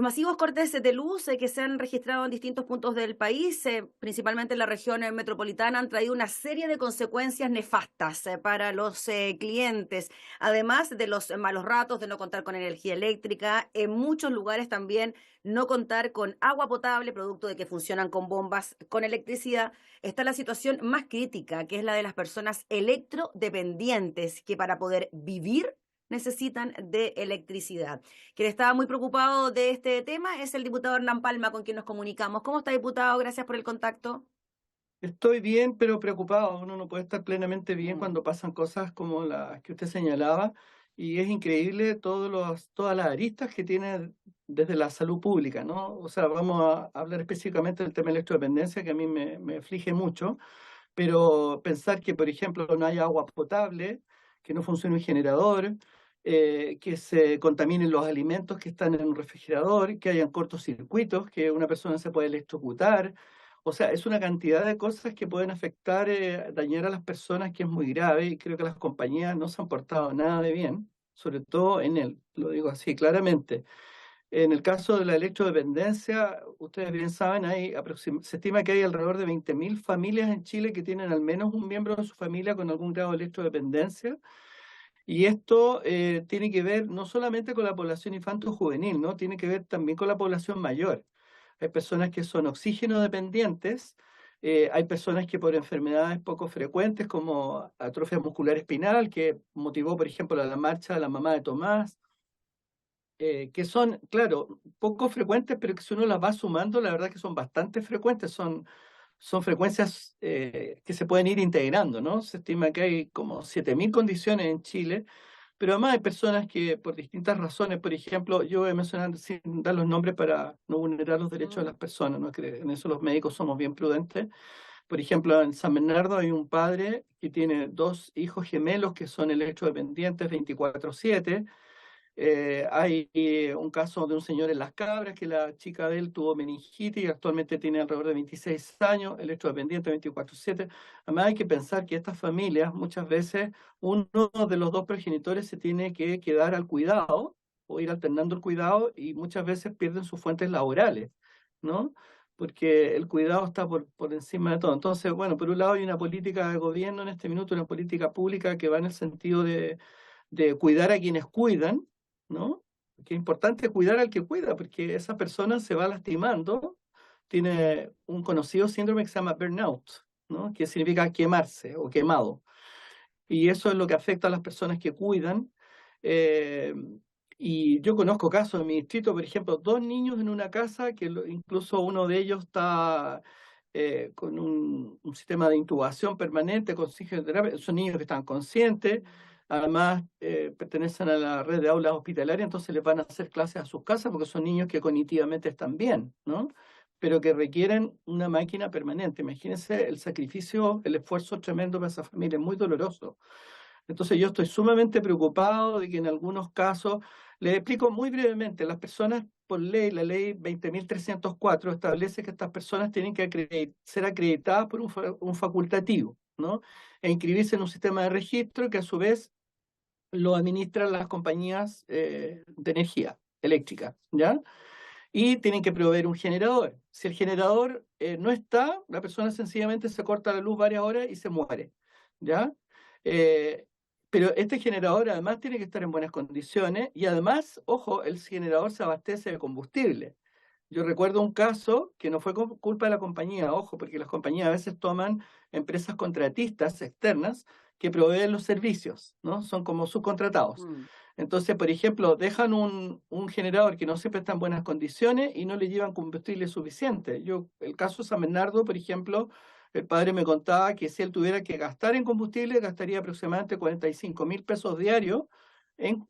Los masivos cortes de luz que se han registrado en distintos puntos del país, principalmente en la región metropolitana, han traído una serie de consecuencias nefastas para los clientes, además de los malos ratos de no contar con energía eléctrica, en muchos lugares también no contar con agua potable, producto de que funcionan con bombas con electricidad. Está la situación más crítica, que es la de las personas electrodependientes, que para poder vivir necesitan de electricidad. Quien estaba muy preocupado de este tema es el diputado Hernán Palma, con quien nos comunicamos. ¿Cómo está, diputado? Gracias por el contacto. Estoy bien, pero preocupado. Uno no puede estar plenamente bien Mm. cuando pasan cosas como las que usted señalaba, y es increíble todas las aristas que tiene desde la salud pública, ¿no? O sea, vamos a hablar específicamente del tema de electrodependencia, que a mí me aflige mucho, pero pensar que, por ejemplo, no haya agua potable, que no funcione un generador, que se contaminen los alimentos que están en un refrigerador, que hayan cortocircuitos, que una persona se puede electrocutar. O sea, es una cantidad de cosas que pueden afectar, dañar a las personas, que es muy grave, y creo que las compañías no se han portado nada de bien, sobre todo en él, lo digo así claramente. En el caso de la electrodependencia, ustedes bien saben, se estima que hay alrededor de 20.000 familias en Chile que tienen al menos un miembro de su familia con algún grado de electrodependencia. Y esto tiene que ver no solamente con la población infanto-juvenil, ¿no? Tiene que ver también con la población mayor. Hay personas que son oxígeno dependientes, hay personas que por enfermedades poco frecuentes como atrofia muscular espinal, que motivó, por ejemplo, la marcha de la mamá de Tomás, que son, claro, poco frecuentes, pero que si uno las va sumando, la verdad que son bastante frecuentes, son frecuencias que se pueden ir integrando, ¿no? Se estima que hay como 7.000 condiciones en Chile, pero además hay personas que por distintas razones, por ejemplo, yo voy a mencionar sin dar los nombres para no vulnerar los derechos de Mm. las personas, ¿no? Que en eso los médicos somos bien prudentes. Por ejemplo, en San Bernardo hay un padre que tiene dos hijos gemelos que son electrodependientes 24/7. Hay un caso de un señor en Las Cabras, que la chica de él tuvo meningitis y actualmente tiene alrededor de 26 años, electrodependiente 24/7. Además, hay que pensar que estas familias, muchas veces, uno de los dos progenitores se tiene que quedar al cuidado o ir alternando el cuidado, y muchas veces pierden sus fuentes laborales, ¿no? Porque el cuidado está por encima de todo. Entonces, bueno, por un lado hay una política de gobierno en este minuto, una política pública que va en el sentido de cuidar a quienes cuidan, ¿no? Que es importante cuidar al que cuida, porque esa persona se va lastimando, tiene un conocido síndrome que se llama burnout, ¿no? Que significa quemarse o quemado. Y eso es lo que afecta a las personas que cuidan. Eh, y yo conozco casos en mi distrito, por ejemplo, dos niños en una casa que incluso uno de ellos está con un sistema de intubación permanente, con terapia. Son niños que están conscientes, además pertenecen a la red de aulas hospitalarias, entonces les van a hacer clases a sus casas porque son niños que cognitivamente están bien, ¿no? Pero que requieren una máquina permanente. Imagínense el sacrificio, el esfuerzo tremendo para esa familia, es muy doloroso. Entonces yo estoy sumamente preocupado de que en algunos casos, les explico muy brevemente, las personas por ley, la ley 20.304 establece que estas personas tienen que ser acreditadas por un facultativo, ¿no? E inscribirse en un sistema de registro que a su vez lo administran las compañías de energía eléctrica, ¿ya? Y tienen que proveer un generador. Si el generador no está, la persona sencillamente se corta la luz varias horas y se muere, ¿ya? Eh, pero este generador además tiene que estar en buenas condiciones, y además, ojo, el generador se abastece de combustible. Yo recuerdo un caso que no fue culpa de la compañía, ojo, porque las compañías a veces toman empresas contratistas externas que proveen los servicios, ¿no? Son como subcontratados. Mm. Entonces, por ejemplo, dejan un generador que no siempre está en buenas condiciones y no le llevan combustible suficiente. El caso de San Bernardo, por ejemplo, el padre me contaba que si él tuviera que gastar en combustible, gastaría aproximadamente 45.000 pesos diarios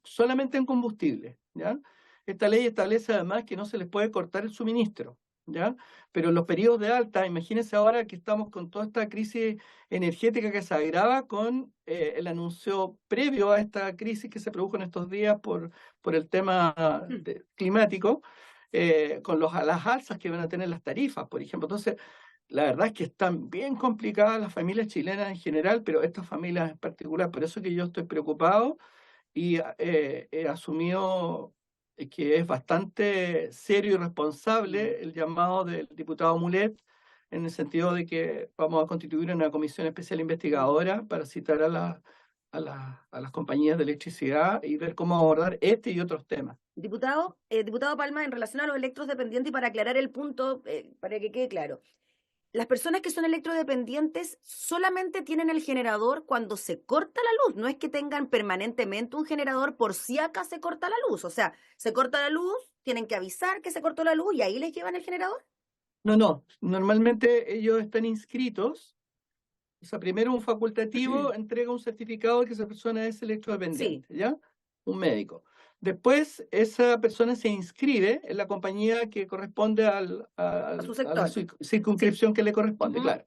solamente en combustible, ¿ya? Esta ley establece además que no se les puede cortar el suministro, ¿ya? Pero en los periodos de alta, imagínense ahora que estamos con toda esta crisis energética que se agrava con el anuncio previo a esta crisis que se produjo en estos días por el tema climático, con las alzas que van a tener las tarifas, por ejemplo. Entonces, la verdad es que están bien complicadas las familias chilenas en general, pero estas familias en particular. Por eso que yo estoy preocupado y he asumido que es bastante serio y Mm. responsable, el llamado del diputado Mulet, en el sentido de que vamos a constituir una comisión especial investigadora para citar a las compañías de electricidad y ver cómo abordar este y otros temas. Diputado Palma, en relación a los electrodependientes, y para aclarar el punto, para que quede claro, las personas que son electrodependientes solamente tienen el generador cuando se corta la luz, no es que tengan permanentemente un generador por si acaso se corta la luz, o sea, se corta la luz, tienen que avisar que se cortó la luz y ahí les llevan el generador. No, normalmente ellos están inscritos. O sea, primero un facultativo entrega un certificado de que esa persona es Sí, electrodependiente, ¿ya? Un médico. Después, esa persona se inscribe en la compañía que corresponde a su a la sector. Sí. circunscripción que le corresponde, Ujú. claro.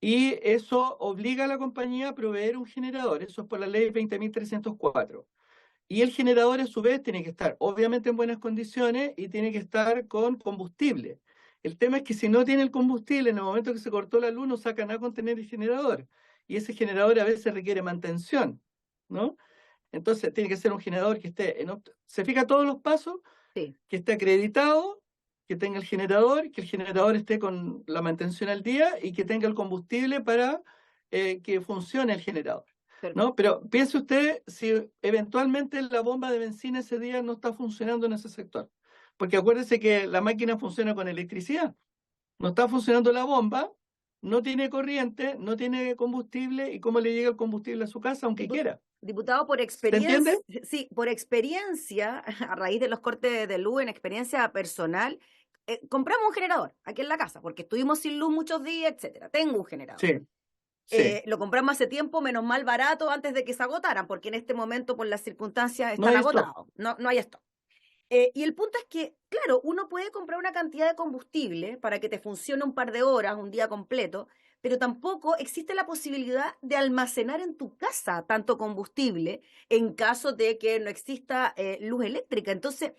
Y eso obliga a la compañía a proveer un generador, eso es por la ley 20.304. Y el generador, a su vez, tiene que estar obviamente en buenas condiciones y tiene que estar con combustible. El tema es que si no tiene el combustible, en el momento que se cortó la luz, no saca nada con tener el generador. Y ese generador a veces requiere mantención, ¿no? Entonces tiene que ser un generador que esté se fija todos los pasos, Sí, que esté acreditado, que tenga el generador, que el generador esté con la mantención al día y que tenga el combustible para que funcione el generador. ¿No? perfecto. Pero piense usted si eventualmente la bomba de benzina ese día no está funcionando en ese sector. Porque acuérdese que la máquina funciona con electricidad. No está funcionando la bomba, no tiene corriente, no tiene combustible, y cómo le llega el combustible a su casa, aunque Dipu- quiera. Diputado, por ¿Se entiende? experiencia, sí, por experiencia, a raíz de los cortes de luz, en experiencia personal, compramos un generador aquí en la casa, porque estuvimos sin luz muchos días, etcétera. Tengo un generador. Sí, sí. Lo compramos hace tiempo, menos mal barato, antes de que se agotaran, porque en este momento, por las circunstancias, No están hay stock. agotados. No, no hay stock. Y el punto es que, claro, uno puede comprar una cantidad de combustible para que te funcione un par de horas, un día completo, pero tampoco existe la posibilidad de almacenar en tu casa tanto combustible en caso de que no exista luz eléctrica. Entonces,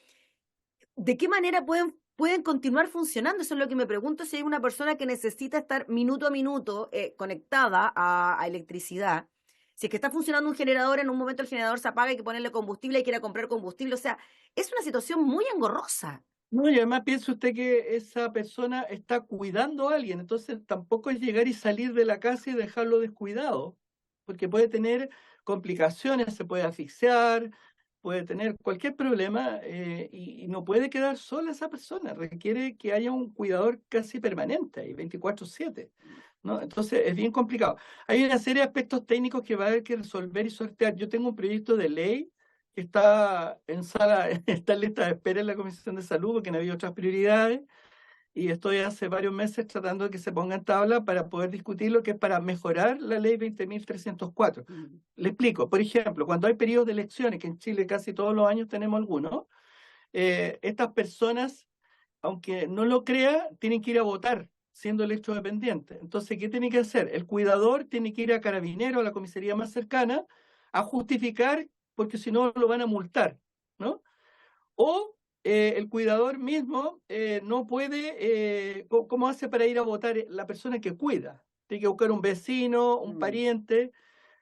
¿de qué manera pueden continuar funcionando? Eso es lo que me pregunto, si hay una persona que necesita estar minuto a minuto conectada a electricidad. Si es que está funcionando un generador, en un momento el generador se apaga, hay que ponerle combustible, hay que ir a comprar combustible. O sea, es una situación muy engorrosa. No, y además piense usted que esa persona está cuidando a alguien, entonces tampoco es llegar y salir de la casa y dejarlo descuidado, porque puede tener complicaciones, se puede asfixiar, puede tener cualquier problema y no puede quedar sola esa persona, requiere que haya un cuidador casi permanente, ahí 24/7, ¿no? Entonces es bien complicado. Hay una serie de aspectos técnicos que va a haber que resolver y sortear. Yo tengo un proyecto de ley que está en sala, está en lista de espera en la Comisión de Salud porque no había otras prioridades y estoy hace varios meses tratando de que se ponga en tabla para poder discutir lo que es para mejorar la ley 20.304. Mm. Le explico, por ejemplo, cuando hay periodos de elecciones, que en Chile casi todos los años tenemos algunos, estas personas, aunque no lo crea, tienen que ir a votar siendo electrodependientes. Entonces, ¿qué tiene que hacer? El cuidador tiene que ir a Carabinero, a la comisaría más cercana, a justificar, porque si no lo van a multar, ¿no? O el cuidador mismo no puede, ¿cómo hace para ir a votar la persona que cuida? Tiene que buscar un vecino, un Mm. pariente.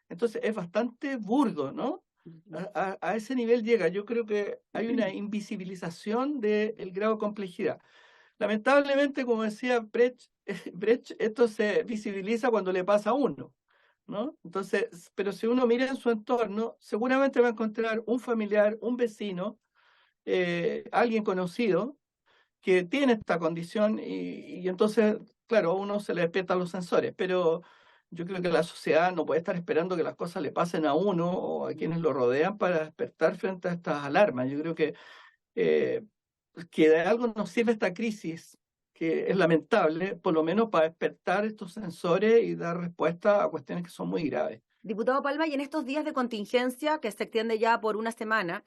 Entonces es bastante burdo, ¿no? Mm. A ese nivel llega. Yo creo que hay una invisibilización del grado de complejidad. Lamentablemente, como decía Brecht, Brecht, esto se visibiliza cuando le pasa a uno, ¿no? Entonces, pero si uno mira en su entorno, seguramente va a encontrar un familiar, un vecino, alguien conocido que tiene esta condición y entonces, claro, a uno se le despiertan los sensores, pero yo creo que la sociedad no puede estar esperando que las cosas le pasen a uno o a quienes lo rodean para despertar frente a estas alarmas. Yo creo eh, que de algo nos sirve esta crisis, que es lamentable, por lo menos para despertar estos sensores y dar respuesta a cuestiones que son muy graves. Diputado Palma, y en estos días de contingencia que se extiende ya por una semana,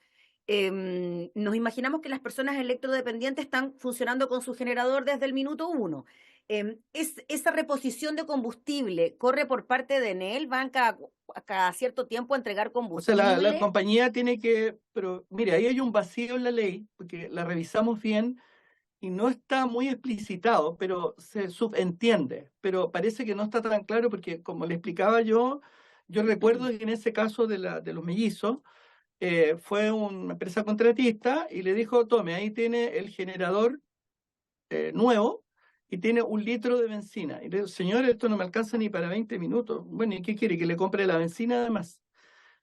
nos imaginamos que las personas electrodependientes están funcionando con su generador desde el minuto uno. Esa reposición de combustible corre por parte de Enel, van cada cierto tiempo a entregar O sea, la combustible. compañía tiene que, pero mire, ahí hay un vacío en la ley, porque la revisamos bien y no está muy explicitado, pero se subentiende, pero parece que no está tan claro porque como le explicaba yo recuerdo que en ese caso de los mellizos, fue una empresa contratista y le dijo, tome, ahí tiene el generador nuevo y tiene 1 litro de benzina. Y le digo, señor, esto no me alcanza ni para 20 minutos. Bueno, ¿y qué quiere? Que le compre la benzina además,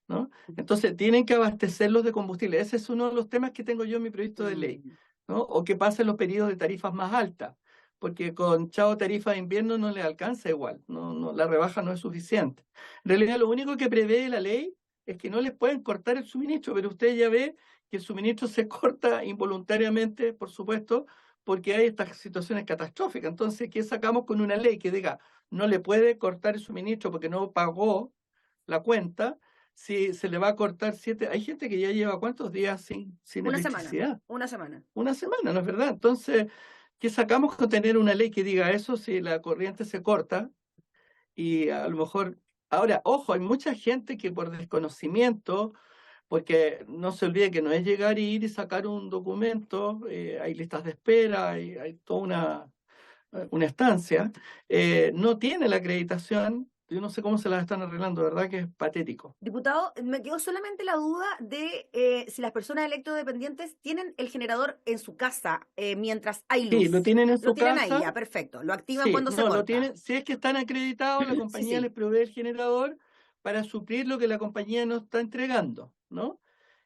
¿no? Entonces, tienen que abastecerlos de combustible. Ese es uno de los temas que tengo yo en mi proyecto de ley, ¿no? O que pasen los periodos de tarifas más altas, porque con chavo tarifa de invierno no le alcanza igual, la rebaja no es suficiente. En realidad, lo único que prevé la ley es que no les pueden cortar el suministro, pero usted ya ve que el suministro se corta involuntariamente, por supuesto, porque hay estas situaciones catastróficas. Entonces, ¿qué sacamos con una ley que diga no le puede cortar el suministro porque no pagó la cuenta? Si se le va a cortar 7, hay gente que ya lleva ¿cuántos días sin Una semana, electricidad? una semana. Una semana, ¿no es verdad? Entonces, ¿qué sacamos con tener una ley que diga eso si la corriente se corta? Y a lo mejor, ahora, ojo, hay mucha gente que por desconocimiento, porque no se olvide que no es llegar y ir y sacar un documento, hay listas de espera, hay toda una estancia, no tiene la acreditación. Yo no sé cómo se las están arreglando, ¿verdad? Que es patético. Diputado, me quedó solamente la duda de si las personas electrodependientes tienen el generador en su casa mientras hay Sí, lo luz. tienen en Lo su tienen ahí, casa. ya, perfecto. Lo activan Sí, cuando se no, lo corta. tienen. Si es que están acreditados, la Sí, compañía les sí. provee el generador para suplir lo que la compañía no está entregando, ¿no?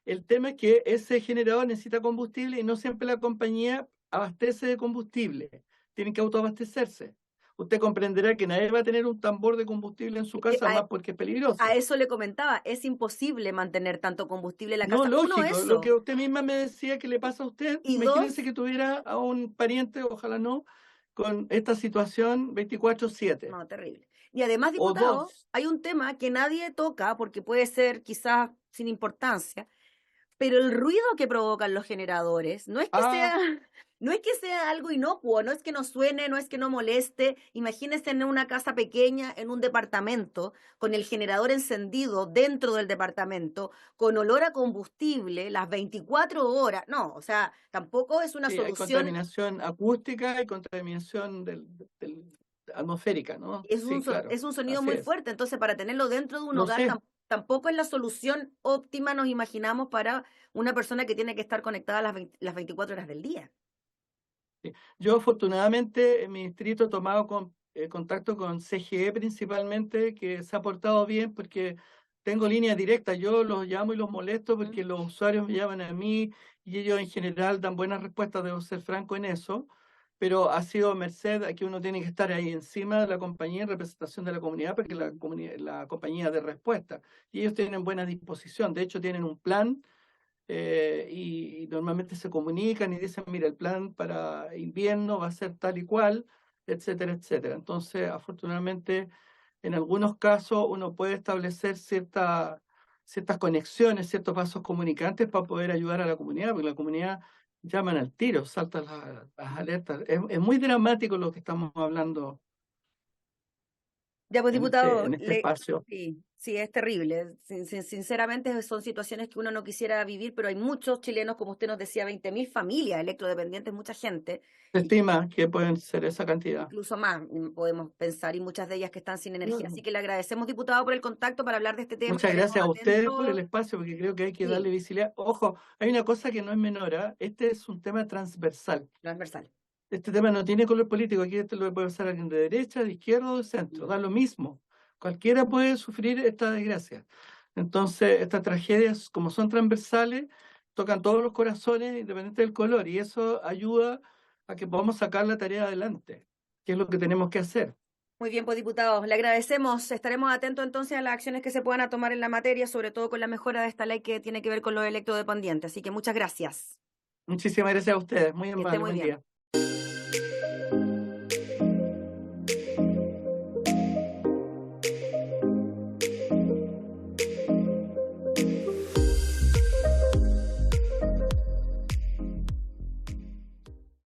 El tema es que ese generador necesita combustible y no siempre la compañía abastece de combustible. Tienen que autoabastecerse. Usted comprenderá que nadie va a tener un tambor de combustible en su Es que casa más porque es a peligroso. eso le comentaba, es imposible mantener tanto combustible en la No, casa. Uno, lógico, lo que eso. usted misma me decía que le pasa a usted, Y imagínense dos, que tuviera a un pariente, ojalá no, con esta situación 24/7. no, terrible. Y además, O diputado, dos. hay un tema que nadie toca porque puede ser quizás sin importancia, pero el ruido que provocan los generadores no es que Ah, sea, no es que sea algo inocuo, no es que no suene, no es que no moleste. Imagínese en una casa pequeña, en un departamento, con el generador encendido dentro del departamento, con olor a combustible, las 24 horas. No, o sea, tampoco es una sí, hay solución. contaminación acústica y contaminación atmosférica, ¿no? Sí, claro, Es un sonido así muy es. fuerte, entonces para tenerlo dentro de un Lo hogar sé. tampoco es la solución óptima, nos imaginamos, para una persona que tiene que estar conectada las 24 horas del día. Sí. Yo afortunadamente en mi distrito he tomado contacto con CGE principalmente, que se ha portado bien porque tengo línea directa. Yo los llamo y los molesto porque los usuarios me llaman a mí y ellos en general dan buenas respuestas, debo ser franco en eso, pero ha sido merced a que uno tiene que estar ahí encima de la compañía en representación de la comunidad porque la compañía de respuesta y ellos tienen buena disposición. De hecho, tienen un plan y normalmente se comunican y dicen, mira, el plan para invierno va a ser tal y cual, etcétera, etcétera. Entonces, afortunadamente, en algunos casos uno puede establecer ciertas conexiones, ciertos vasos comunicantes para poder ayudar a la comunidad, porque la comunidad llaman al tiro, saltan las alertas. Es muy dramático lo que estamos hablando Ya, pues, en este, diputado, en este espacio. sí, sí, es terrible. Sinceramente, son situaciones que uno no quisiera vivir, pero hay muchos chilenos, como usted nos decía, 20.000 familias electrodependientes, mucha gente, Se y estima que pueden ser esa cantidad. incluso más podemos pensar, y muchas de ellas que están sin energía. Así Claro. que le agradecemos, diputado, por el contacto para hablar de este tema. Muchas Estaremos gracias a ustedes por el atentos. espacio, porque creo que hay que darle Sí, visibilidad. Ojo, hay una cosa que no es menor, ¿ah? Este es un tema transversal. transversal. Este tema no tiene color político. Aquí esto lo puede pasar alguien de derecha, de izquierda o de centro. Da lo mismo. Cualquiera puede sufrir esta desgracia. Entonces, estas tragedias, como son transversales, tocan todos los corazones, independiente del color, y eso ayuda a que podamos sacar la tarea adelante, que es lo que tenemos que hacer. Muy bien, pues, diputado, le agradecemos. Estaremos atentos entonces a las acciones que se puedan tomar en la materia, sobre todo con la mejora de esta ley que tiene que ver con los electrodependientes. Así que muchas gracias. Muchísimas gracias a ustedes. Muy Que esté amable. muy Buen bien. día.